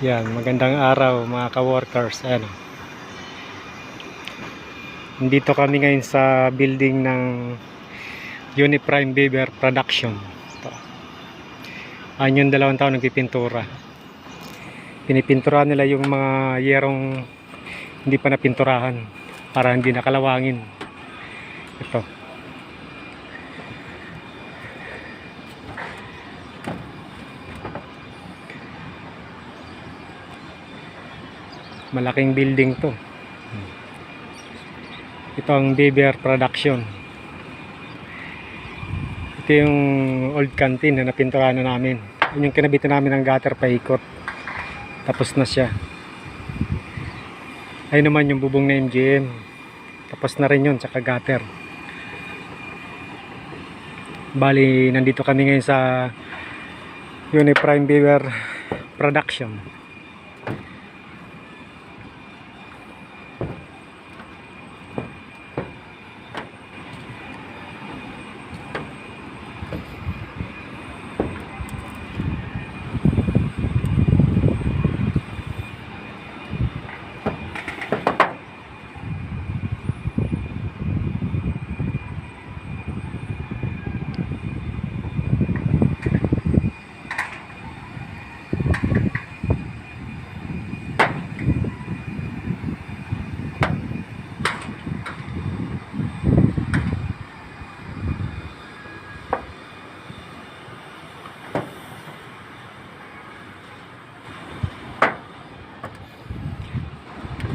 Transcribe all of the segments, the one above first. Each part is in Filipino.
Yan, magandang araw mga ka-workers. Ayan. Nandito kami ngayon sa building ng Uniprime Beaver Production. Ito. Ayan yung 2 taon nagpipintura. Pinipinturahan nila yung mga yerong hindi pa napinturahan para hindi nakalawangin. Ito. Malaking building to. Ito ang Beaver Production. Ito yung old canteen na napinturahan na namin. Yun yung kinabitan namin ng gutter paikot. Tapos na siya. Ayun naman yung bubong na MGM. Tapos na rin yun, tsaka gutter. Bali, nandito kami ngayon sa Uniprime Beaver Production.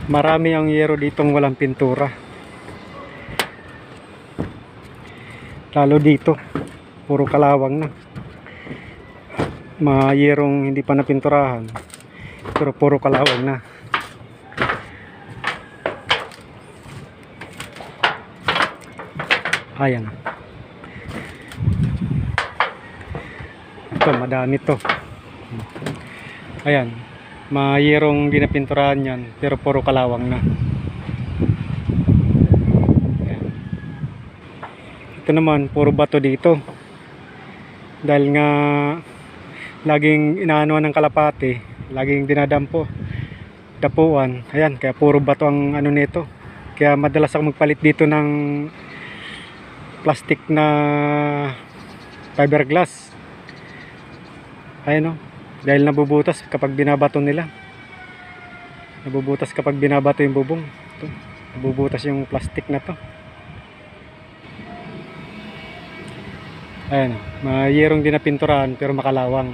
Marami ang yero ditong walang pintura. Lalo dito, puro kalawang na. Mga yerong hindi pa napinturahan, pero puro kalawang na. Ayan. Ito, madami to. Ayan. Mayroong di napinturahan yan, pero puro kalawang na. Ayan. Ito naman, puro bato dito. Dahil nga laging inaanuhan ng kalapate, laging dinadampo, dapuan. Ayan, kaya puro bato ang ano nito. Kaya madalas ako magpalit dito ng plastic na fiberglass. Ayan o. Dahil nabubutas kapag binabato nila. Nabubutas kapag binabato yung bubong. Ito, nabubutas yung plastic na to. Ayan, mayroong din na pinturahan pero makalawang.